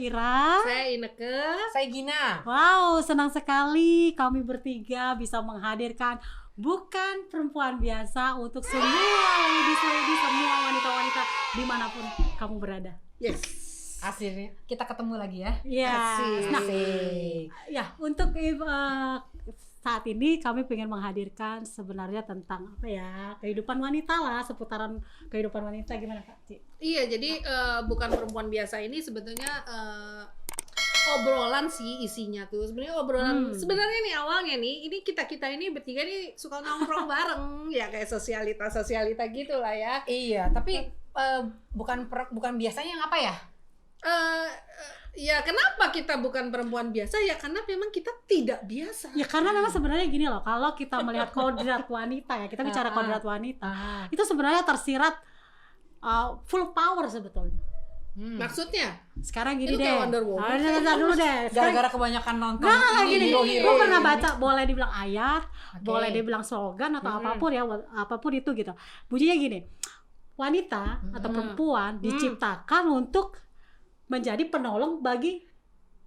Ira. Saya Ineke. Saya Gina. Wow, senang sekali kami bertiga bisa menghadirkan bukan perempuan biasa untuk semua ladies, semua wanita-wanita dimanapun kamu berada. Yes. Akhirnya kita ketemu lagi ya. Iya. Nah, Asik. ya untuk saat ini kami pengen menghadirkan sebenarnya tentang apa ya, kehidupan wanita lah, seputaran kehidupan wanita. Gimana Kak Ci? Iya, jadi bukan perempuan biasa ini sebetulnya obrolan sih isinya tuh. Sebenarnya obrolan sebenarnya nih awalnya nih, ini kita ini bertiga nih suka nongkrong bareng ya, kayak sosialita gitu lah ya. Iya, tapi bukan biasanya yang apa ya? Ya kenapa kita bukan perempuan biasa ya, karena memang kita tidak biasa. Ya karena memang sebenarnya gini loh, kalau kita melihat kodrat wanita ya, kita bicara kodrat wanita, itu sebenarnya tersirat full power sebetulnya. Maksudnya? Sekarang gini itu deh. kayak Wonder Woman. Nah, dulu deh. Gara-gara kebanyakan nonton Gini, hero-hero. gue pernah baca, boleh dibilang ayat, Oke. boleh dibilang slogan atau apapun ya, apapun itu gitu. Bunyinya gini, wanita atau perempuan diciptakan untuk menjadi penolong bagi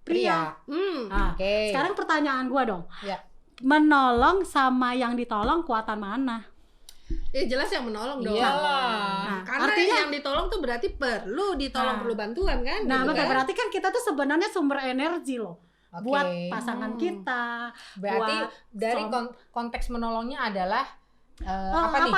pria. Nah, Oke. sekarang pertanyaan gue dong, Ya. menolong sama yang ditolong kuatan mana? Ya jelas yang menolong dong. Iyalah. Nah, Karena artinya yang ditolong tuh berarti perlu ditolong, Nah. perlu bantuan kan? nah gitu betul, kan? berarti kan kita tuh sebenarnya sumber energi loh. Oke. Buat pasangan kita. Berarti buat dari suami. konteks menolongnya adalah apa nih?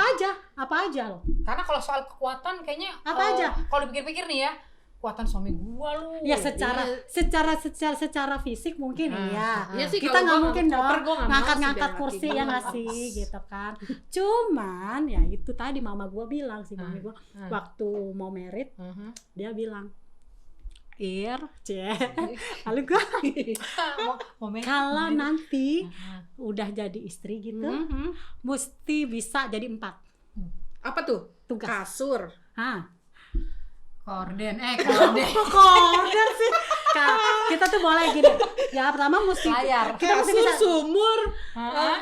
Apa aja loh. Karena kalau soal kekuatan kayaknya Apa aja? Kalau dipikir-pikir nih ya, kekuatan suami gua lu. Ya secara fisik mungkin iya. Iya sih, Kita kalau nggak gua mungkin koper, dong gua nggak mau ngangkat-ngangkat sih biar kursi laki ya gua. nggak sih gitu kan. Cuman ya itu tadi mama gua bilang sih, mami gua waktu mau merit dia bilang, lalu gua kalau nanti udah jadi istri gitu mesti bisa jadi 4 Apa tuh? tugas. Kasur. Korden. Korden sih. Kita tuh boleh gini. Ya pertama mesti Layar. kita mesti Kasur, bisa sumur,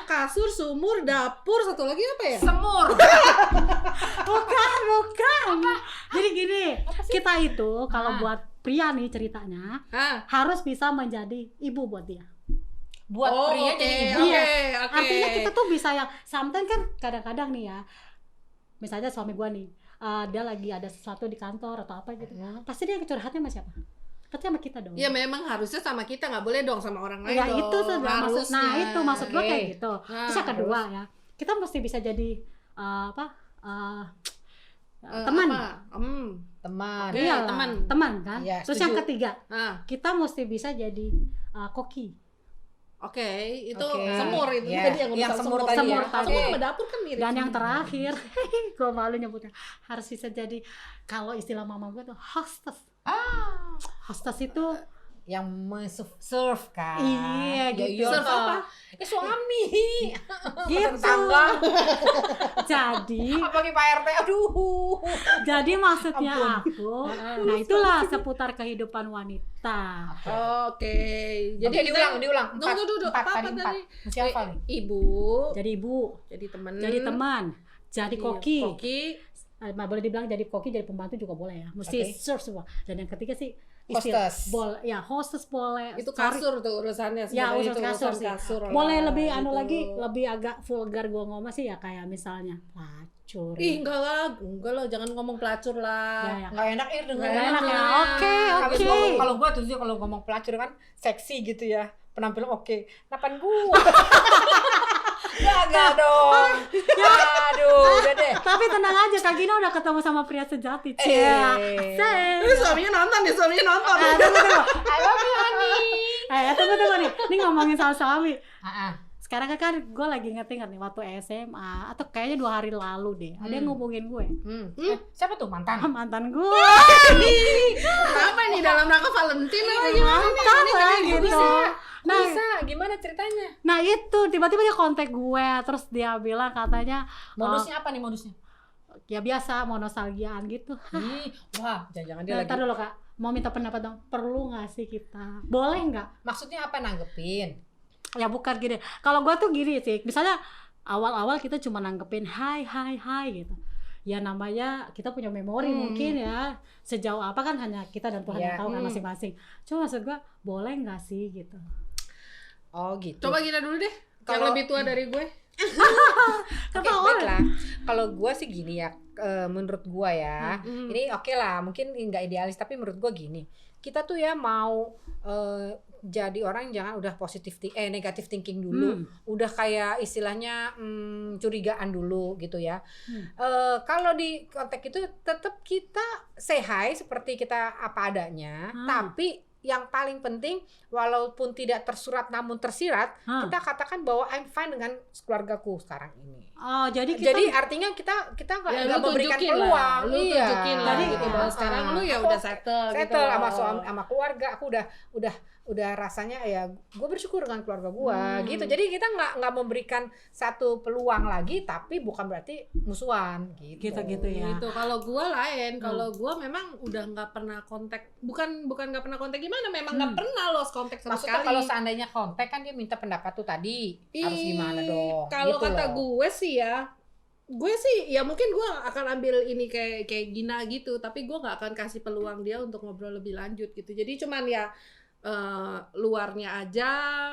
kasur, sumur, dapur, satu lagi apa ya? Semur. bukan. Jadi gini, kita itu kalau buat pria nih ceritanya harus bisa menjadi ibu buat dia. Buat pria jadi ibu. Oke. Artinya kita tuh bisa yang sometimes kan kadang-kadang nih ya. Misalnya suami gua nih, dia lagi ada sesuatu di kantor atau apa gitu. Pasti dia curhatnya sama siapa? Pasti sama kita dong. Ya memang harusnya sama kita, nggak boleh dong sama orang lain Ya dong. itu sudah maksud. Nah itu maksud gua kayak Oke. gitu. Terus yang kedua ya, kita mesti bisa jadi teman. Teman. Oke. Iya, teman. teman kan. Iya, Terus setuju. yang ketiga, Ah, kita mesti bisa jadi koki. oke, itu Oke. semur itu Iya, tadi yang semur tadi. tadi ya. Semur Oke. sama dapur kan mirip. Dan yang semua. terakhir, gue malu nyebutnya, harus bisa jadi, kalau istilah mama gue tuh hostess. Hostess itu Yang serve kan. Iya, Ya gitu. iya Serve toh. apa? Suami. gitu. Tetangga. Jadi Apa nih Pak RT? Aduh. jadi maksudnya Ampun. aku, nah itulah seputar kehidupan wanita. Oke. Jadi Oke, diulang. Tunggu. Empat Apa tadi. tadi? Siapa nih? Ibu, Jadi ibu, jadi teman, jadi teman, jadi koki. koki, Boleh dibilang jadi koki, jadi pembantu juga boleh ya. Mesti Oke. serve semua. Dan yang ketiga sih Hostess. hostess boleh. itu Sorry. kasur tuh urusannya. Ya, sebenarnya urusan itu kasur urusan sih. kasur lah, Boleh lebih gitu. lagi, lebih agak vulgar gue ngomong sih ya, kayak misalnya pelacur. Ih, enggak lah, jangan ngomong pelacur lah. Ya. Nggak enak denger. Nggak enak ya. Oke. Kalau gua tuh kalau ngomong pelacur kan seksi gitu ya. Penampilan oke. Napan gua. Gagal dong. Aduh, udah deh. Tapi tenang aja, Kak Gina udah ketemu sama pria sejati. Ini suaminya nonton nih, Tunggu. I love you, honey. Tunggu nih. Ini ngomongin soal suami. Heeh. Sekarang kan gue lagi inget-inget nih waktu SMA atau kayaknya 2 hari lalu deh. Ada yang ngubungin gue. Siapa tuh mantan? Mantan gue. Apa ini dalam rangka Valentine apa gimana nih? Mantan lah gitu. Nah, Bisa, gimana ceritanya? nah itu tiba-tiba dia kontak gue, terus dia bilang katanya Modusnya apa nih modusnya? ya biasa mau nostalgiaan gitu. Ih, wah, jangan-jangan dia lagi. Ntar dulu Kak, mau minta pendapat dong. Perlu nggak sih kita? Boleh nggak? Maksudnya apa nanggepin? Ya bukan gini. Kalau gue tuh gini sih, misalnya awal-awal kita cuma nanggepin hai gitu. ya namanya kita punya memori mungkin ya, sejauh apa kan hanya kita dan Tuhan yang tahu kan masing-masing. Cuma maksud gua boleh nggak sih gitu. Oh gitu. Coba Gina dulu deh, yang Kalau- lebih tua dari gue. Oke, baiklah. Kalau gue sih gini ya, menurut gue ya, ini oke lah, mungkin nggak idealis, tapi menurut gue gini, kita tuh ya mau jadi orang jangan udah negatif thinking dulu, udah kayak istilahnya curigaan dulu gitu ya. Kalau di konteks itu tetap kita say hi seperti kita apa adanya, tapi yang paling penting walaupun tidak tersurat namun tersirat, kita katakan bahwa I'm fine dengan keluargaku sekarang ini. Oh, jadi artinya kita Ya, nggak lu memberikan tunjukin peluang. lah, lu tunjukin lah Jadi, gitu bahwa sekarang lu ya udah settle gitu sama loh. suami, sama keluarga, aku udah rasanya ya gue bersyukur dengan keluarga gue gitu. Jadi kita nggak memberikan satu peluang lagi, tapi bukan berarti musuhan gitu ya. Gitu. Kalau gue lain, kalau gue memang udah nggak pernah kontak, bukan nggak pernah kontak gimana, memang nggak pernah lost kontak sama Maksudnya sekali. kalau seandainya kontak kan dia minta pendapat tuh tadi harus gimana dong? Kalau gitu kata loh. gue sih ya mungkin gue akan ambil ini kayak Gina gitu, tapi gue nggak akan kasih peluang dia untuk ngobrol lebih lanjut gitu. Jadi cuman ya luarnya aja,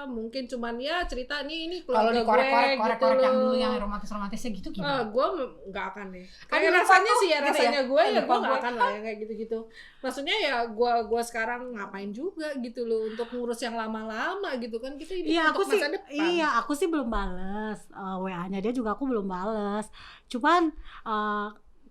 mungkin cuman ya cerita ini Kalau keluarga dikorek-korek gitu yang dulu loh. yang romantisnya gitu gimana? Gue nggak akan deh. Kan Kayak lupa rasanya tuh, sih ya, gitu rasanya ya? gue ya Lupa gue nggak gue. akan lah yang kayak gitu-gitu. Maksudnya ya gue sekarang ngapain juga gitu loh untuk ngurus yang lama-lama gitu kan, kita hidup Iya, untuk masa depan. Iya, aku sih belum bales WA-nya dia juga, aku belum bales. Cuman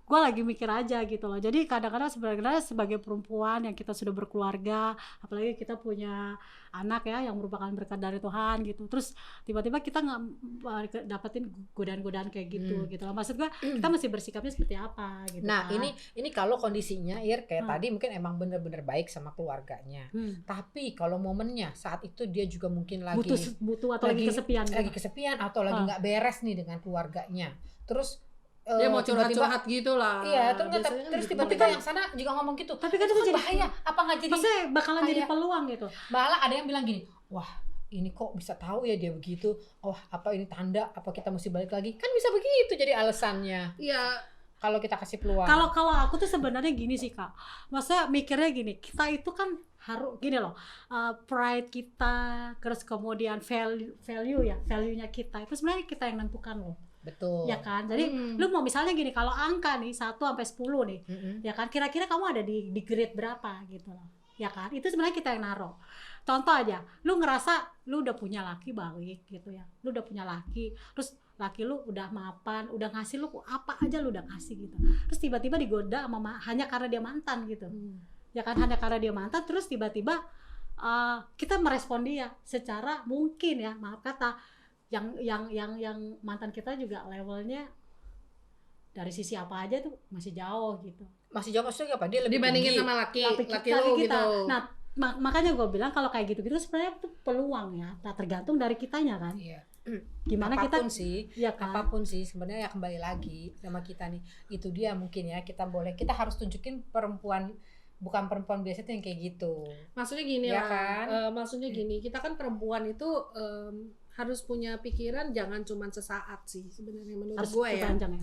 gue lagi mikir aja gitu loh. Jadi kadang-kadang sebenarnya sebagai perempuan yang kita sudah berkeluarga, apalagi kita punya anak ya yang merupakan berkat dari Tuhan gitu. Terus tiba-tiba kita nggak dapetin godaan-godaan kayak gitu gitu loh. Maksud gue kita mesti bersikapnya seperti apa gitu. Nah, kan. ini kalau kondisinya kayak tadi mungkin emang bener-bener baik sama keluarganya. Tapi kalau momennya saat itu dia juga mungkin lagi butuh atau lagi kesepian. Lagi kesepian atau lagi nggak beres nih dengan keluarganya. Terus Dia mau curhat-curhat gitu lah. Iya, Biasanya terus gitu. tiba-tiba yang sana juga ngomong gitu. Tapi kan itu itu kan jadi bahaya. Apa nggak jadi? maksudnya bakalan jadi kayak- peluang gitu. Malah ada yang bilang gini, wah ini kok bisa tahu ya dia begitu. Wah apa ini tanda? Apa kita mesti balik lagi? Kan bisa begitu jadi alasannya. Iya. Kalau kita kasih peluang. Kalau aku tuh sebenarnya gini sih Kak, maksudnya mikirnya gini, kita itu kan harus gini loh, pride kita, terus kemudian value-nya kita itu sebenarnya kita yang nentukan loh. Betul. Ya kan, jadi lu mau misalnya gini, kalau angka nih 1 sampai 10 nih, ya kan, kira-kira kamu ada di grade berapa gitu loh, ya kan, itu sebenarnya kita yang naruh. Contoh aja, lu ngerasa lu udah punya laki baik gitu ya, lu udah punya laki, terus laki lu udah mapan, udah ngasih lu apa aja lu udah kasih gitu, terus tiba-tiba digoda sama hanya karena dia mantan gitu, ya kan, hanya karena dia mantan, terus tiba-tiba kita merespon dia secara mungkin ya, maaf kata, yang mantan kita juga levelnya dari sisi apa aja tuh masih jauh gitu. Masih jauh maksudnya apa? Dia lebih Dibandingin tinggi. sama laki Laki lu kita. gitu. Nah, makanya gue bilang kalau kayak gitu-gitu sebenarnya itu peluang ya. Nah, tergantung dari kitanya kan. Iya. Gimana apapun kita sih, ya kan? apapun sih sebenarnya ya kembali lagi sama kita nih. Itu dia mungkin ya, kita harus tunjukin bukan perempuan biasa tuh yang kayak gitu. Maksudnya gini Ya lah, kan? maksudnya gini, kita kan perempuan itu harus punya pikiran jangan cuma sesaat sih sebenarnya menurut Harus gue ya. panjang ya.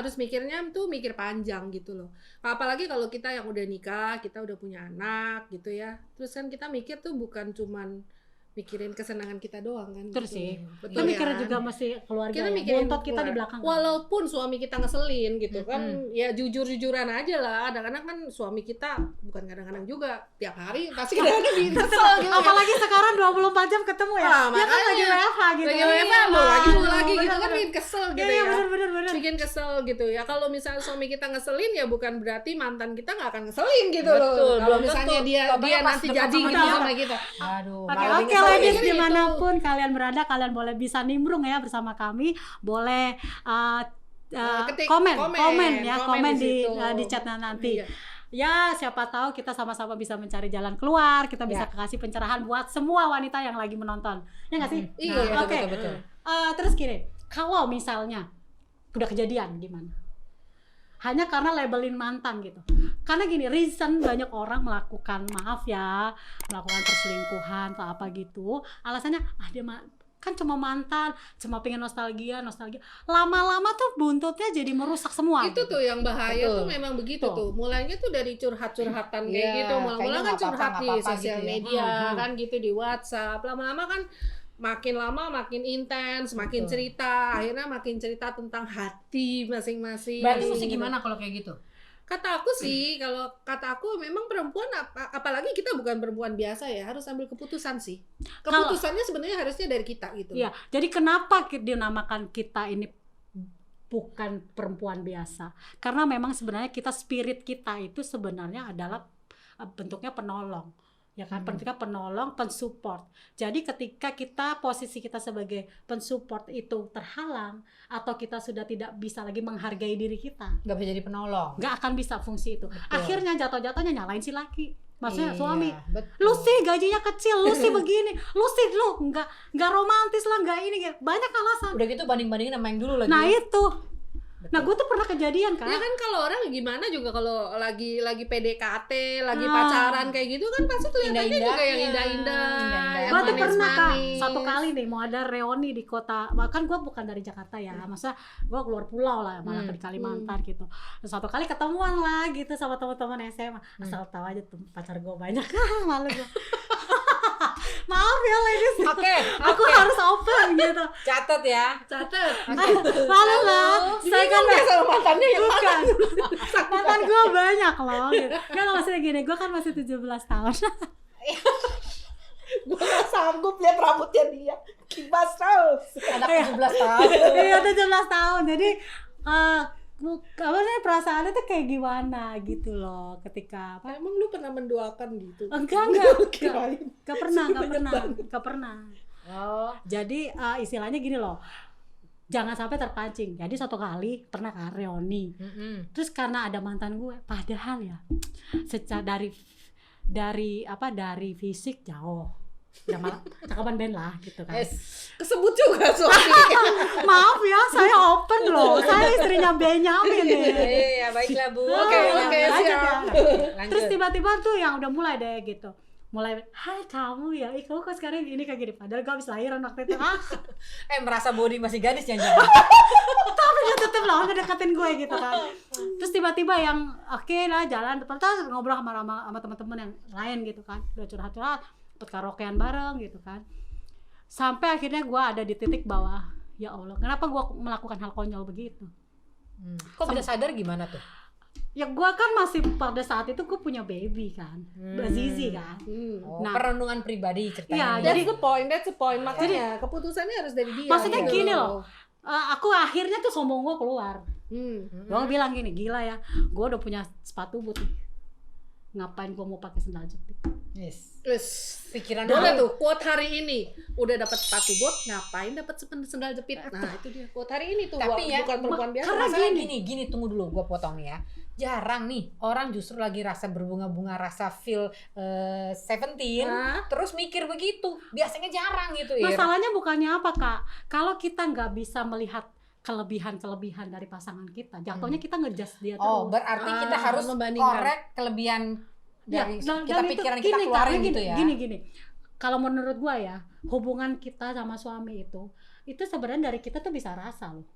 Harus mikirnya tuh mikir panjang gitu loh. Apalagi kalau kita yang udah nikah, kita udah punya anak gitu ya. Terus kan kita mikir tuh bukan cuman mikirin kesenangan kita doang kan. Terus gitu. sih. Betul Kita mikirnya kan? juga masih keluarga. Kita ya. mikirin Bontot kita di keluar- belakang. Walaupun suami kita ngeselin gitu kan, ya jujur-jujuran aja lah. Kadang-kadang kan suami kita, bukan kadang-kadang juga, tiap hari pasti kadang-kadang bikin kesel gitu. Apalagi sekarang 24 jam ketemu ya. Ah, Dia kan lagi makanya. WFH gitu. Lagi WFH, lu lagi gitu kan bener. bikin kesel gitu Iya, ya. bener. Bikin kesel gitu ya. Kalau misalnya suami kita ngeselin ya bukan berarti mantan kita nggak akan ngeselin gitu Betul, loh. Kalau belum misalnya tentu. dia Contohnya pas nanti dekat jadi sama gitu dia. sama kita. Aduh. Oke, malah oke lebih ladies, gitu. dimanapun kalian berada, kalian boleh bisa nimbrung ya bersama kami, boleh Ketik komen komen di situ. di chat nanti. Iya. Ya, siapa tahu kita sama-sama bisa mencari jalan keluar, kita bisa kasih pencerahan buat semua wanita yang lagi menonton. Ya nggak sih? Iya, Oke. betul. Terus gini, kalau misalnya udah kejadian gimana? Hanya karena labelin mantan gitu. Karena gini, reason banyak orang melakukan perselingkuhan atau apa gitu, alasannya dia kan cuma mantan, cuma pengen nostalgia. Lama-lama tuh buntutnya jadi merusak semua. Itu tuh yang bahaya Betul. tuh memang begitu tuh. Mulainya tuh dari curhat-curhatan kayak gitu. Mula-mula kan curhat di sosial media kan gitu, di WhatsApp. Lama-lama kan makin lama makin intens, makin cerita. Akhirnya makin cerita tentang hati masing-masing. Berarti mesti gimana kalau kayak gitu? Kata aku sih, kalau kata aku memang perempuan apalagi kita bukan perempuan biasa ya, harus ambil keputusan sih. Keputusannya sebenarnya harusnya dari kita gitu. Iya, jadi kenapa dinamakan kita ini bukan perempuan biasa? Karena memang sebenarnya spirit kita itu sebenarnya adalah bentuknya penolong. Ya kan, ketika penolong, pensupport. Jadi ketika posisi kita sebagai pensupport itu terhalang atau kita sudah tidak bisa lagi menghargai diri kita, Nggak bisa jadi penolong. nggak akan bisa fungsi itu. Betul. Akhirnya jatuh-jatuhnya nyalain si laki. Maksudnya suami, betul. lu sih gajinya kecil, lu sih begini, lu sih nggak romantis lah, nggak ini, banyak alasan. Udah gitu banding-bandingin sama yang dulu lagi. Nah itu, nah gue tuh pernah kejadian kan. Ya kan kalau orang gimana juga kalau lagi PDKT, lagi pacaran kayak gitu kan pasti kelihatannya juga yang indah-indah. Gue tuh pernah Kak, satu kali nih mau ada reuni di kota, kan gue bukan dari Jakarta ya, masa gue keluar pulau lah, malah di Kalimantan gitu. Terus satu kali ketemuan lah gitu sama teman-teman SMA, asal tahu aja tuh pacar gue banyak, malu gue. Maaf ya ladies, aku harus open gitu. Catat ya. Catat. Malu lah, saya kan sama mantannya yang bukan. Mantan gue banyak loh gitu. Kan maksudnya gini, gue kan masih 17 tahun. Gue gak sanggup lihat rambutnya dia kibas terus. Anak 17 tahun. Iya 17 tahun. Jadi apa sih perasaannya tuh kayak gimana gitu loh ketika apa? Emang lu pernah mendoakan gitu? Enggak pernah. Oh, Jadi istilahnya gini loh, jangan sampai terpancing. Jadi suatu kali pernah kan reuni, terus karena ada mantan gue, padahal ya secara dari fisik jauh, udah malah cakapan band lah gitu kan. Kesebut juga suami. Maaf ya, saya open loh, saya istrinya Benyamin nih. Iya, baiklah Bu. Oke, lanjut ya. Lanjut. Terus tiba-tiba tuh yang udah mulai deh gitu, hai kamu ya, kamu kok sekarang gini kayak gini, padahal gue habis lahiran waktu itu. Merasa body masih gadis jangan-jangan. Tapi dia tetep lah ngedeketin gue gitu kan. Terus tiba-tiba yang oke lah jalan, terus ngobrol sama teman-teman yang lain gitu kan, udah curhat-curhat, karaokean bareng gitu kan. Sampai akhirnya gue ada di titik bawah, ya Allah, kenapa gue melakukan hal konyol begitu? Kok bisa sadar gimana tuh? Ya gue kan masih pada saat itu gue punya baby kan, Zizi kan. Nah, perenungan pribadi ceritanya. Iya, That's the point. Makanya keputusannya harus dari dia. Maksudnya gitu. gini loh, aku akhirnya tuh sombong gue keluar. Gue bilang gini, gila ya, gue udah punya sepatu boot nih, ngapain gue mau pakai sendal jepit? Pikiran boleh tuh quote hari ini, udah dapat sepatu bot, ngapain dapat sendal jepit? Nah itu dia quote hari ini tuh. Tapi ya, bukan perempuan biasa. Karena gini, tunggu dulu, gue potong nih ya. Jarang nih orang justru lagi rasa berbunga-bunga, rasa feel 17, terus mikir begitu. Biasanya jarang gitu ya. Masalahnya bukannya apa Kak, kalau kita nggak bisa melihat kelebihan dari pasangan kita, jatuhnya kita ngejudge dia terus. Oh, berarti kita harus korek kelebihan dari kita pikiran kita keluarin gitu ya. Gini. Kalau menurut gua ya, hubungan kita sama suami itu sebenarnya dari kita tuh bisa rasa loh.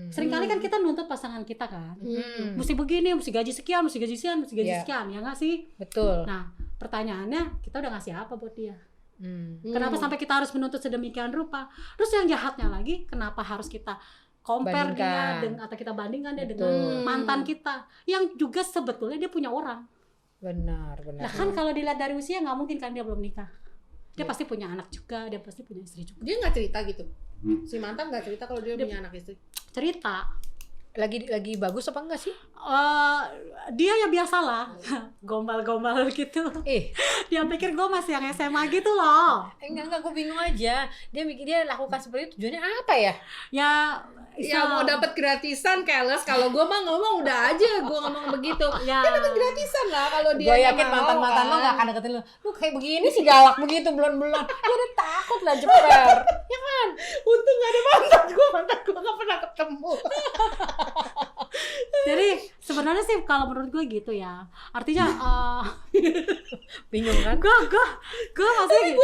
Seringkali kan kita nuntut pasangan kita kan, mesti begini, mesti gaji sekian, mesti gaji sekian, ya nggak sih? Betul. Nah, pertanyaannya kita udah ngasih apa buat dia? Kenapa sampai kita harus menuntut sedemikian rupa? Terus yang jahatnya lagi, kenapa harus kita compare dia atau kita bandingkan dia dengan mantan kita yang juga sebetulnya dia punya orang? Benar. Nah kan kalau dilihat dari usia nggak mungkin kan dia belum nikah. Dia pasti punya anak juga, dia pasti punya istri juga. Dia nggak cerita gitu. Si mantan nggak cerita kalau dia punya anak istri. Cerita. Lagi bagus apa enggak sih? Dia ya biasalah, gombal-gombal gitu. Dia pikir gue masih yang SMA gitu loh. Enggak, gue bingung aja. Dia lakukan seperti itu tujuannya apa ya? Ya mau dapat gratisan keles. Kalau gue mah ngomong udah aja, gue ngomong begitu. Ya dapat gratisan lah kalau dia. Gue yakin mantan-mantan lo nggak akan deketin lo. Lu kayak begini sih galak begitu belon-belon. Dia udah takut lah jeper. Ya kan? Untung gak ada mantan gue nggak pernah ketemu. Jadi sebenarnya sih kalau menurut gue gitu ya. Artinya bingung kan? Gue maksudnya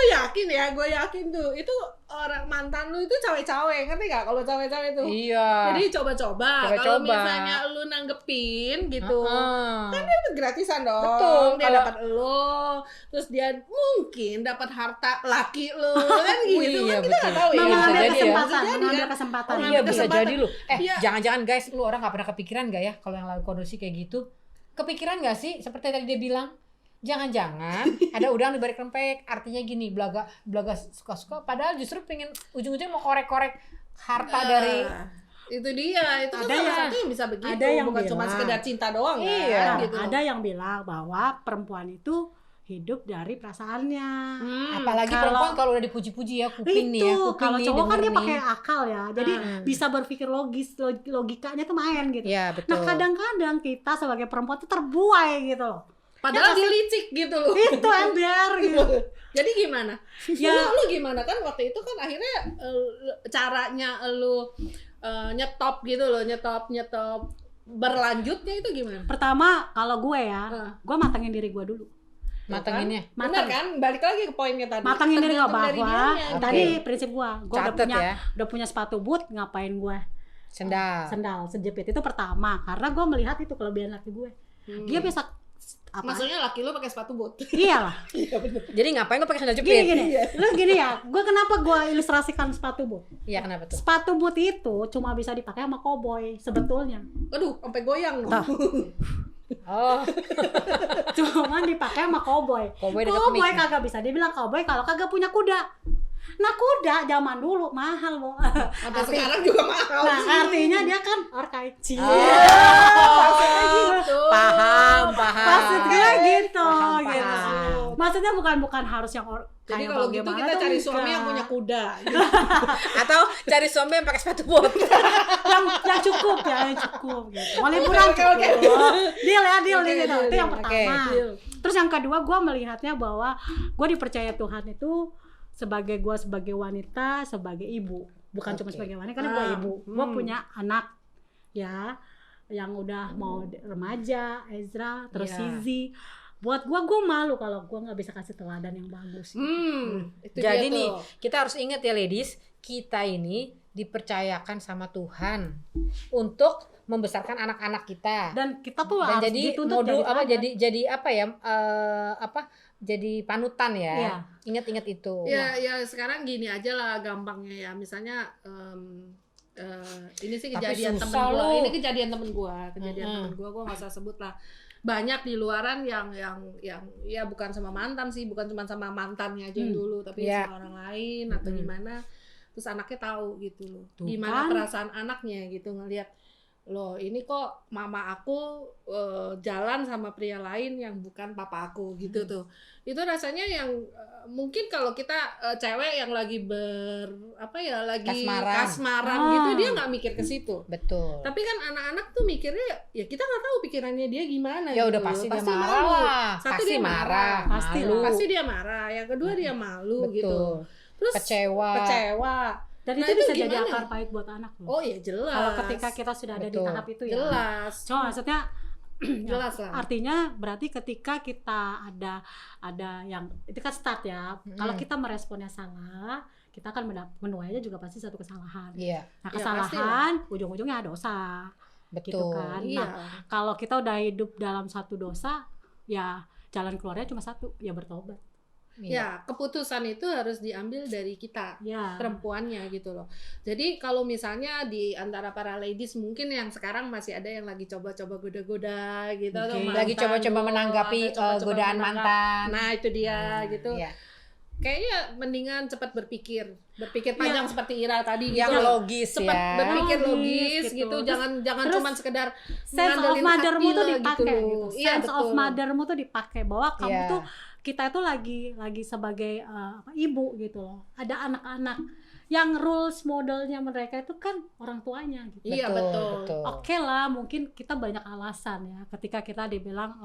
gue yakin tuh itu orang mantan lu itu cawe-cawe, ngerti gak kalau cawe-cawe itu? Iya. Jadi coba-coba. Kalau misalnya lu nanggepin gitu, kan dia gratisan dong. Betul. Dia dapat lu, terus dia mungkin dapat harta laki lu, kan gitu. Iya, Kan kita nggak tahu ya. mengambil jadi ya. kesempatan, Bisa jadi, mengambil kan? kesempatan. Orang Iya ambil bisa kesempatan. jadi lu. Iya. Jangan-jangan guys, lu orang nggak pernah kepikiran nggak ya kalau yang lalu kondisi kayak gitu? Kepikiran nggak sih? Seperti tadi dia bilang, jangan-jangan ada udang di balik rempeyek. Artinya gini, belaga suka-suka. Padahal justru pengen ujung-ujungnya mau korek-korek harta dari. Itu dia. Itu kan Ada salah yang- satu yang bisa begitu. ada yang Bukan cuma bilang. sekedar cinta doang Iya. kan. Nah, Gitu. ada yang bilang bahwa perempuan itu hidup dari perasaannya. Apalagi kalau- perempuan kalau udah dipuji-puji ya, kuping nih ya, Itu kuping kalau nih cowok kan denger dia nih. pakai akal ya, jadi Hmm. bisa berpikir logis, logikanya tuh main gitu. Iya betul. Nah kadang-kadang kita sebagai perempuan tuh terbuai gitu loh. Padahal dia licik gitu loh. Itu ember gitu. Jadi gimana? Ya. Lu gimana kan waktu itu kan akhirnya caranya lu nyetop gitu loh, nyetop berlanjutnya itu gimana? Pertama kalau gue ya, Ah. gue matengin diri gue dulu. Matenginnya. Benar kan? Balik lagi ke poinnya tadi. Matengin diri gue Tergantung dari bahwa dianya. tadi Oke. prinsip gue Catet ya. udah punya sepatu boot, ngapain gue Sendal. sejepit itu pertama karena gue melihat itu kelebihan laki gue. Dia bisa apa? Maksudnya laki lu pakai sepatu bot. Iyalah. Iya benar. Jadi ngapain gue pakai sandal Gini jepit? gini, lu gini ya. Gue kenapa gue ilustrasikan sepatu boot? Iya kenapa tuh? Sepatu boot itu cuma bisa dipakai sama koboi sebetulnya. Aduh, sampai goyang loh. Tuh. Oh, Cuma dipakai sama koboi. Koboi deket Koboi mic. kagak bisa dibilang koboi kalau kagak punya kuda. Nah kuda zaman dulu mahal loh. Sampai sekarang juga mahal Nah sih. artinya dia kan orkai. Maksudnya gitu. paham. Maksudnya gitu, Paham, gitu. paham. Maksudnya bukan harus yang Jadi kayak kalau gitu bagaimana kita tuh cari suami enggak. yang punya kuda. Gitu. Atau cari suami yang pakai sepatu bot. yang cukup ya, yang cukup gitu. Mau liburan Oke, cukup. oke. Deal ya, deal Oke, gitu. deal, Itu yang deal. pertama. Oke, deal. Terus yang kedua gue melihatnya bahwa gue dipercaya Tuhan itu sebagai wanita, sebagai ibu. Bukan cuma Oke. sebagai wanita, karena gue ibu. Gue punya anak ya yang udah mau remaja, Ezra, terus Iya. Sizi. Buat gue malu kalau gue nggak bisa kasih teladan yang bagus. Itu Jadi dia nih, tuh. kita harus ingat ya ladies, kita ini dipercayakan sama Tuhan untuk membesarkan anak-anak kita. Dan kita tuh Dan harus jadi dituntut modul apa teladan. jadi apa ya jadi panutan ya. Iya. Ingat-ingat itu. Ya sekarang gini aja lah gampangnya ya. Misalnya ini sih Tapi kejadian susah temen gua. loh. Ini kejadian temen gua nggak usah sebut lah. Banyak di luaran yang ya bukan sama mantan sih, bukan cuma sama mantannya aja yang dulu, tapi Iya. sama orang lain atau gimana. Terus anaknya tahu gitu loh. Tuh Gimana kan. perasaan anaknya gitu ngelihat loh ini kok mama aku jalan sama pria lain yang bukan papa aku gitu tuh. Itu rasanya yang mungkin kalau kita cewek yang lagi lagi kasmaran gitu dia nggak mikir ke situ. Betul. Tapi kan anak-anak tuh mikirnya ya kita nggak tahu pikirannya dia gimana. Ya gitu udah loh. pasti dia marah malu. lah. Satu Pasti dia marah. Pasti malu. Pasti dia marah. Yang kedua dia malu Betul. gitu. Terus Kecewa. Dan Nah, itu itu bisa jadi gimana? akar pahit buat anak loh. Oh ya jelas. Kalau ketika kita sudah ada di Betul. tahap itu ya. jelas. Cuma maksudnya Jelas lah. artinya berarti ketika kita ada yang itu kan start ya. Kalau kita meresponnya salah, kita akan menuainya juga pasti satu kesalahan. Iya, Nah, Ya, kesalahan ujung-ujungnya dosa. Gitu betul. kan. Iya. Nah, kalau kita udah hidup dalam satu dosa, ya jalan keluarnya cuma satu, ya bertobat. Iya. Ya, keputusan itu harus diambil dari kita. Ya. Perempuannya gitu loh. Jadi kalau misalnya di antara para ladies mungkin yang sekarang masih ada yang lagi coba-coba goda-goda gitu atau Oke. Lagi mantan coba-coba lo, menanggapi atau coba-coba godaan menangkap. mantan. Nah, itu dia gitu. Iya. Kayaknya mendingan cepat berpikir panjang seperti Ira tadi Yang gitu loh. logis Cepat ya. berpikir Logis, logis gitu. gitu. Jangan terus cuma sekedar Sense of ngandelin mothermu hati tuh lo dipakai loh. gitu. Iya, Sense of betul. mothermu tuh dipakai bahwa kamu Iya. tuh kita itu lagi sebagai ibu gitu loh. Ada anak-anak yang rules modelnya mereka itu kan orang tuanya gitu. Iya, betul. Oke lah, mungkin kita banyak alasan ya ketika kita dibilang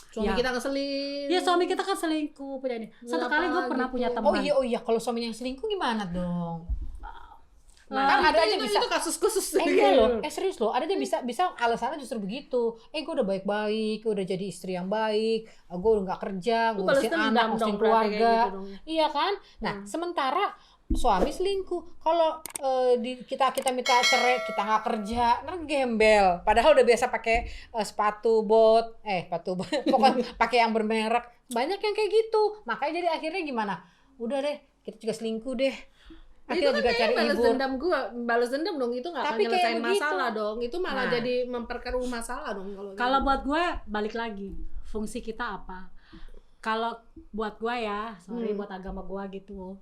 Suami Ya. kita ngeselin. ya suami kita kan selingkuh punya ini. Satu Kenapa kali gue pernah gitu? punya teman. Oh iya, kalau suaminya yang selingkuh gimana dong? Nah, Kan ada aja itu, bisa. itu kasus khusus. Enggak loh, serius loh, ada aja bisa alasannya justru begitu. Gue udah baik-baik, gue udah jadi istri yang baik, gue udah nggak kerja, gue Lu balas ngurusin dendam anak, dong ngurusin berarti kayak keluarga, gitu dong. iya kan? Nah, sementara suami selingkuh. Kalau kita minta cerai, kita nggak kerja, nah gembel. Padahal udah biasa pakai sepatu bot, pokoknya pakai yang bermerek. Banyak yang kayak gitu. Makanya jadi akhirnya gimana? Udah deh, kita juga selingkuh deh. Itu kan juga kayak cari balas dendam dong, itu nggak akan Tapi kayak nyelesain begitu. masalah dong, itu malah Nah. jadi memperkeruh masalah dong Kalau buat gue balik lagi, fungsi kita apa? Kalau buat gue ya, sorry buat agama gue gitu,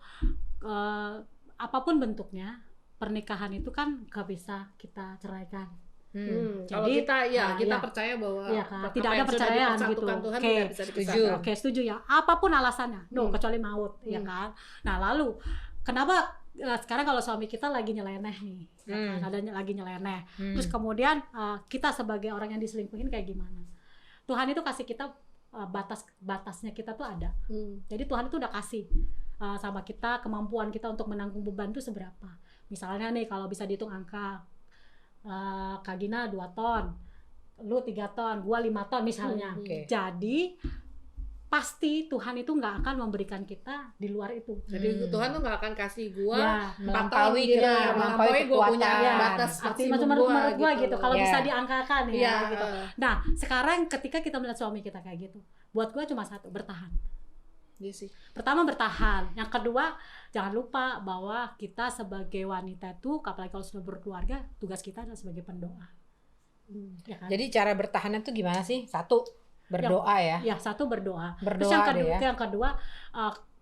apapun bentuknya, pernikahan itu kan gak bisa kita ceraikan. Kalau Jadi, kita iya. percaya bahwa Iya kan, apa tidak ada yang sudah perceraian dipersatukan gitu. Tuhan Oke, tidak bisa setuju. dipisahkan. Oke, setuju ya. Apapun alasannya, kecuali maut, ya kan. Nah, lalu kenapa sekarang kalau suami kita lagi nyeleneh nih, ya kan? Ada lagi nyeleneh. Terus kemudian kita sebagai orang yang diselingkuhin kayak gimana? Tuhan itu kasih kita batasnya kita tuh ada. Jadi Tuhan itu udah kasih sama kita kemampuan kita untuk menanggung beban itu seberapa. Misalnya nih kalau bisa dihitung angka, Kak Gina 2 ton, lu 3 ton, gua 5 ton misalnya. Oke. Jadi pasti Tuhan itu nggak akan memberikan kita di luar itu. Jadi Tuhan tuh nggak akan kasih gua Ya, 4 tahun gini, melampaui gua punya kekuatan. batas arti maksimum menurut gua gua gitu. Kalau Ya. bisa diangkakan ya Iya. gitu. Nah, sekarang ketika kita melihat suami kita kayak gitu, buat gua cuma satu, bertahan. Iya sih. Pertama bertahan, yang kedua jangan lupa bahwa kita sebagai wanita itu, apalagi kalau sudah berkeluarga, tugas kita adalah sebagai pendoa. Ya kan? Jadi cara bertahannya tuh gimana sih? Satu, berdoa ya. Ya, satu berdoa. Terus Berdoa yang deh kedua, ya. yang kedua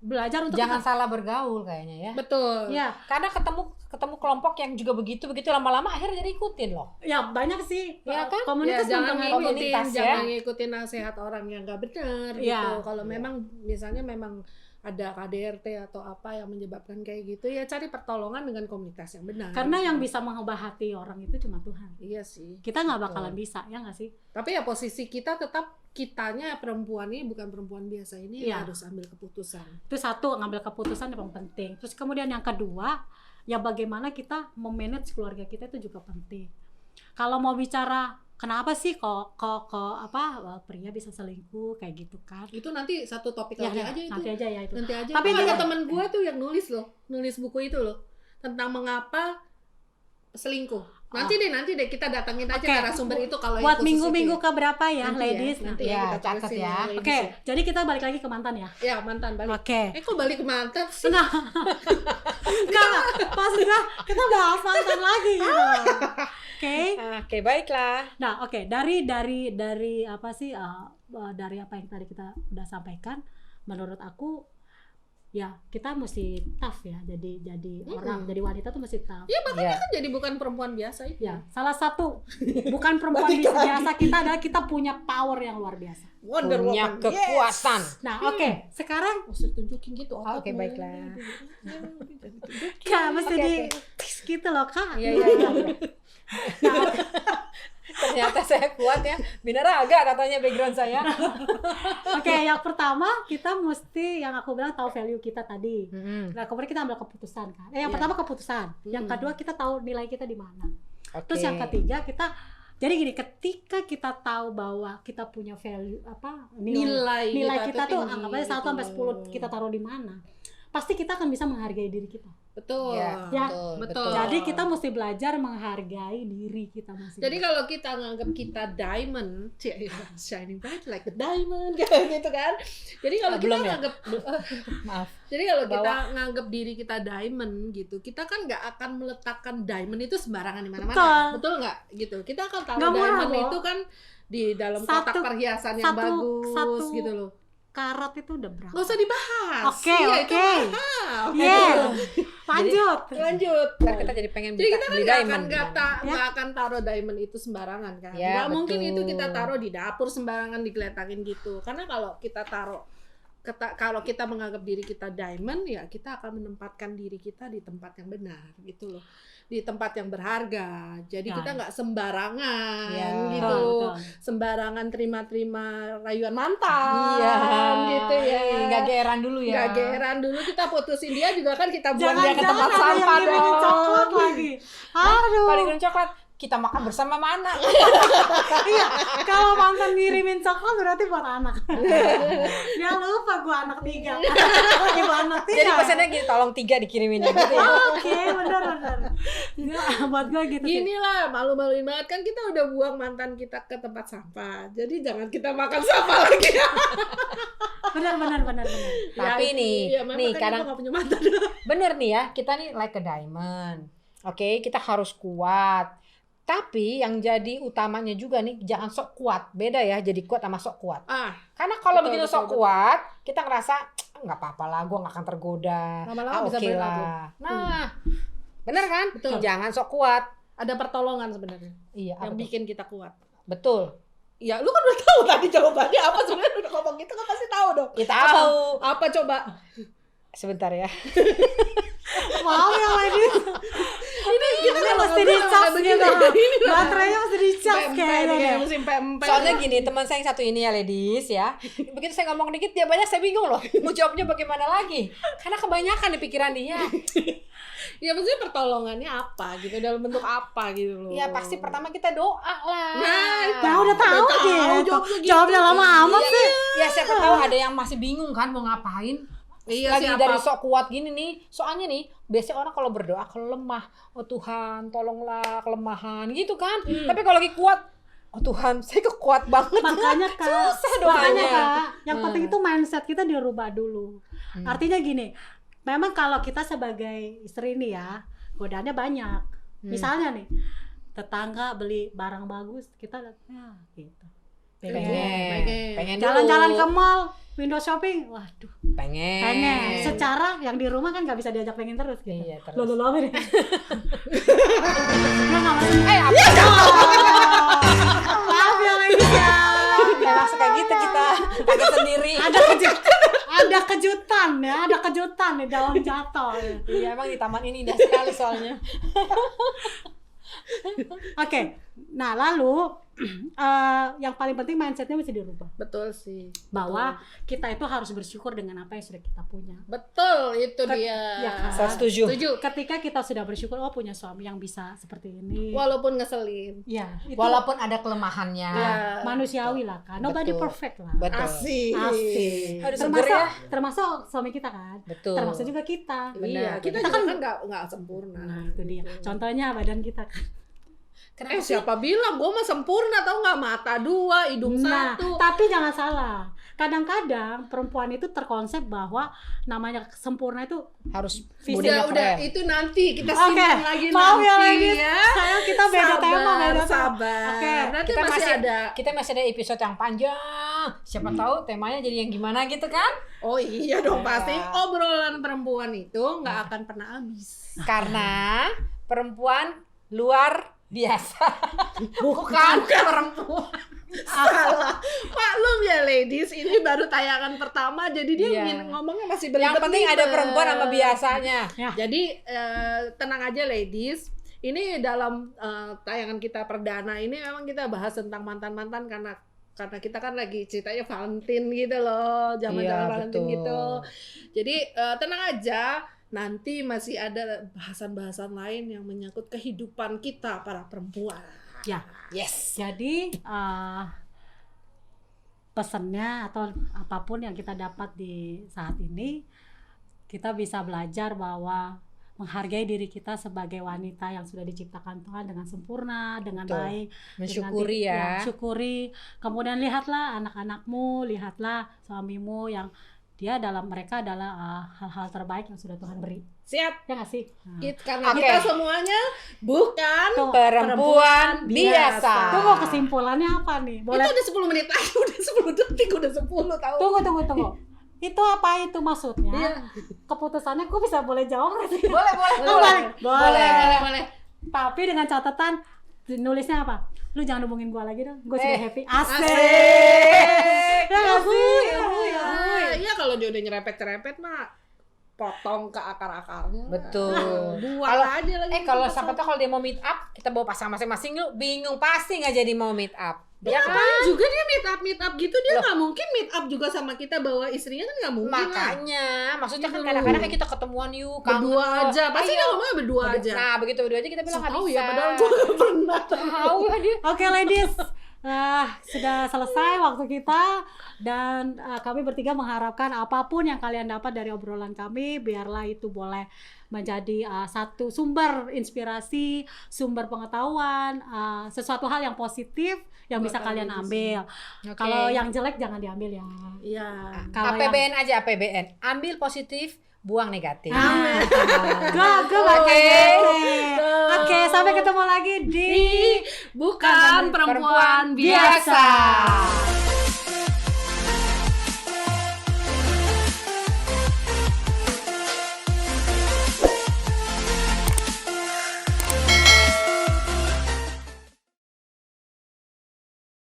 belajar untuk Jangan salah bergaul kayaknya ya. Betul. ya, Karena ketemu kelompok yang juga begitu lama-lama akhirnya jadi ikutin loh. ya banyak sih Ya kan? komunitas jangan mempengaruhi. komunitas ya. jangan ngikutin nasihat orang yang nggak benar Iya. gitu. Kalau memang misalnya memang ada KDRT atau apa yang menyebabkan kayak gitu, ya cari pertolongan dengan komunitas yang benar. Karena yang bisa mengubah hati orang itu cuma Tuhan. Iya sih. Kita nggak bakalan bisa, ya nggak sih? Tapi ya posisi kita tetap, kitanya perempuan ini bukan perempuan biasa ini Iya. harus ambil keputusan. Itu satu, ngambil keputusan yang paling penting. Terus kemudian yang kedua, ya bagaimana kita memanage keluarga kita itu juga penting. Kalau mau bicara kenapa sih kok pria bisa selingkuh kayak gitu kan? Itu nanti satu topik Ya, lagi ya, aja itu. nanti aja ya itu. Nanti aja. Tapi Tapi ada dia- teman gue tuh yang nulis buku itu loh tentang mengapa selingkuh. Nanti deh kita datangin aja Oke. narasumber itu kalau yang Buat khusus minggu-minggu itu ke berapa ya, Nanti ladies? nanti Ya, kita catat tulisin ya. ladies Oke, jadi kita balik lagi ke mantan ya. Ya mantan balik. Oke. Kok balik ke mantan sih? Nah, enggak, pas kita bahas mantan lagi gitu. Oke. Oke, baiklah. Nah, oke, dari apa sih dari apa yang tadi kita udah sampaikan, menurut aku ya kita mesti tough ya. Jadi orang, jadi wanita tuh mesti tough. Ya makanya Ya. kan jadi bukan perempuan biasa itu. Ya, salah satu bukan perempuan biasa kita adalah kita punya power yang luar biasa. Wonder Punya Woman. kekuatan. Nah, oke, sekarang Usah tunjukin gitu Oke, baiklah. Kak mesti Oke, di oke. gitu loh, Kak. Iya. Nah, ternyata saya kuat ya. Binaraga katanya background saya. Oke, yang pertama kita mesti yang aku bilang tahu value kita tadi. Nah, kemudian kita ambil keputusan kan. Yang Iya. pertama keputusan. Yang kedua kita tahu nilai kita di mana. Oke. Terus yang ketiga kita jadi gini, ketika kita tahu bahwa kita punya value nilai kita tuh tinggi, anggap aja 1 sampai 10 kita taruh di mana. Pasti kita akan bisa menghargai diri kita. Betul. Ya, Ya, betul. Jadi kita mesti belajar menghargai diri kita masing. Jadi kalau kita nganggap kita diamond, shining bright like a diamond kayak gitu kan. Jadi kalau kita Belum ya? nganggap Maaf. Jadi kalau kita Bawah. nganggap diri kita diamond gitu, kita kan nggak akan meletakkan diamond itu sembarangan di mana-mana. Betul. Betul nggak? Gitu. Kita akan taruh Nggak murah diamond loh. itu kan di dalam Satu- kotak perhiasan yang bagus satu gitu loh. Karat itu udah berapa? Nggak usah dibahas. Oke, Iya, itu oke. mahal. Yeah. Lanjut. Lanjut. Ntar kita jadi pengen Jadi kita kan beli nggak diamond. akan nggak akan taruh diamond itu sembarangan kan. Ya, Nggak mungkin betul. itu kita taruh di dapur sembarangan digeletakin gitu. Karena kalau kita taruh kalau kita menganggap diri kita diamond, ya kita akan menempatkan diri kita di tempat yang benar gitu loh, di tempat yang berharga. Jadi Ya. kita nggak sembarangan Ya. gitu, Betul. sembarangan terima-terima rayuan mantan Iya. gitu ya. Nggak geran dulu ya. Nggak geran dulu kita putusin dia juga kan kita buang dia ke tempat Jangan-jangan ada yang sampah ngirimin coklat dong. lagi. Aduh. Kalau ngirimin coklat, kita makan bersama mana? Iya, kalau mantan ngirimin coklat berarti buat anak. Dia lupa gua anak 3. Ibu anak anak Jadi Tia. pesannya gini, tolong 3 dikirimin gitu ya. Oke, benar. Nggak, buat gue gitu sih. Gini lah, malu-maluin banget kan kita udah buang mantan kita ke tempat sampah. Jadi jangan kita makan sampah lagi. Benar. Tapi nih kadang kadang nggak punya mantan. bener nih ya, kita nih like a diamond. Oke, kita harus kuat. Tapi yang jadi utamanya juga nih, jangan sok kuat. Beda ya, jadi kuat sama sok kuat. Karena kalau begitu sok kuat, kita ngerasa nggak apa-apa lah, gue nggak akan tergoda. Lama-lama bisa Oke burn out lah. Nah, bener kan? Betul. Jangan sok kuat. Ada pertolongan sebenarnya Iya, yang apa tuh? bikin kita kuat. Betul. Ya, lu kan udah tahu tadi jawabannya apa sebenarnya, udah ngomong gitu kan pasti tahu dong. Kita tahu. Apa coba? Sebentar ya. Mau ya ladies. Ini kita Ini kalau mesti ngobrol dicas kayak begini, gitu. ini lah. Baterainya mesti dicas kayaknya deh. musim pempek. Soalnya gini, teman saya yang satu ini ya ladies ya. Begitu saya ngomong dikit dia banyak, saya bingung loh. Mau jawabnya bagaimana lagi? Karena kebanyakan di pikiran dia. Ya maksudnya pertolongannya apa gitu, dalam bentuk apa gitu loh. Ya pasti pertama kita doa lah. Nah, itu. Nah, udah tahu gitu. Jawabnya lama amat sih. Ya siapa tahu ada yang masih bingung kan mau ngapain. Iya, Lagi siapa? dari sok kuat gini nih. Soalnya nih, biasanya orang kalau berdoa kalau lemah, oh Tuhan tolonglah kelemahan gitu kan. Tapi kalau lagi kuat, oh Tuhan saya kuat banget. Makanya Kak, Susah doanya. makanya Kak, yang penting itu mindset kita dirubah dulu. Artinya gini, memang kalau kita sebagai istri nih ya, godaannya banyak. Misalnya nih, tetangga beli barang bagus, kita ya gitu. Pengen dulu. Jalan-jalan ke mall, window shopping, waduh, pengen. secara yang di rumah kan nggak bisa diajak pengen terus gitu. Iya, terus. Lo apa nih? Nggak masuk. Apa? Maaf ya ladies ya. Memang suka gitu kita pakai sendiri. Ada kejutan nih dalam jatuh. Iya emang di taman ini indah sekali soalnya. Oke, nah lalu yang paling penting mindsetnya mesti dirubah. Betul sih. Bahwa kita itu harus bersyukur dengan apa yang sudah kita punya. Betul, itu dia. Ya kan? Saya setuju. Ketika kita sudah bersyukur, oh punya suami yang bisa seperti ini. Walaupun ngeselin. Ya, itu Walaupun ada kelemahannya. manusiawi lah kan. Nobody Betul. perfect lah. Betul. Asik. Harus seger ya. Termasuk suami kita kan. Betul. Termasuk juga kita. Iya, Benar. kita juga kan nggak sempurna. Nah, itu dia. Contohnya badan kita kan. Siapa bilang gue mah sempurna, tau nggak, mata 2, hidung 1. Tapi jangan salah. Kadang-kadang perempuan itu terkonsep bahwa namanya sempurna itu Harus udah itu nanti kita Oke, simpan lagi maaf nanti ya ladies. ya. Sayang kita beda tema, beda tema. Sabar. Oke, Nanti kita kita masih ada episode yang panjang. Siapa tahu temanya jadi yang gimana gitu kan? Oh iya dong, Ya. pasti obrolan perempuan itu nggak akan pernah habis. Karena perempuan luar biasa. Bukan perempuan. Salah. Maklum ya ladies, ini baru tayangan pertama, jadi dia Iya. ngomongnya masih Yang penting ada belibet. perempuan sama biasanya. Jadi tenang aja ladies. Ini dalam tayangan kita perdana ini memang kita bahas tentang mantan-mantan karena kita kan lagi ceritanya Valentine gitu loh, zaman-zaman Iya, Valentine betul. gitu. Jadi tenang aja, nanti masih ada bahasan-bahasan lain yang menyangkut kehidupan kita para perempuan. ya. Yes. Jadi pesannya atau apapun yang kita dapat di saat ini, kita bisa belajar bahwa menghargai diri kita sebagai wanita yang sudah diciptakan Tuhan dengan sempurna, dengan Betul. baik, Mensyukuri ya. syukuri. Kemudian lihatlah anak-anakmu, lihatlah suamimu yang dia mereka adalah hal-hal terbaik yang sudah Tuhan beri. Siap. Ya nggak sih? Nah. Karena Oke. kita semuanya bukan Perempuan biasa. Tunggu kesimpulannya apa nih? Boleh? Itu udah 10 menit lagi, udah 10 detik, udah 10 tahu. Tunggu. Itu apa itu maksudnya? Iya. Keputusannya gue bisa boleh jawab nggak sih? Boleh. Tapi dengan catatan nulisnya apa? Lu jangan hubungin gue lagi dong. Gue sudah happy. Asik. Ya nggak sih? Iya, kalau dia udah nyerepet-nyerepet mah potong ke akar-akarnya. Betul. Buang Kalau aja lagi. kalau siapa tahu kalau dia mau meet up, kita bawa pasangan masing-masing lu bingung pasti nggak jadi mau meet up. Ya kan? Ngapain juga dia meet up gitu, dia nggak mungkin meet up juga sama kita bawa istrinya kan nggak mungkin lah. Makanya, maksudnya kan Gitu. kadang-kadang kayak kita ketemuan yuk, kangen Berdua loh. aja, pasti Ayo. dia ngomongnya berdua aja. Nah, begitu berdua aja kita bilang nggak Tahu bisa. ya, padahal gue nggak pernah. Tahu ya dia. Oke ladies, Sudah selesai waktu kita, dan kami bertiga mengharapkan apapun yang kalian dapat dari obrolan kami, biarlah itu boleh menjadi satu sumber inspirasi, sumber pengetahuan, sesuatu hal yang positif yang bisa kalian ambil. Kalau yang jelek jangan diambil ya. Iya. Kalau APBN aja, APBN. Ambil positif, buang negatif. Oke, sampai ketemu lagi di Bukan Perempuan Biasa.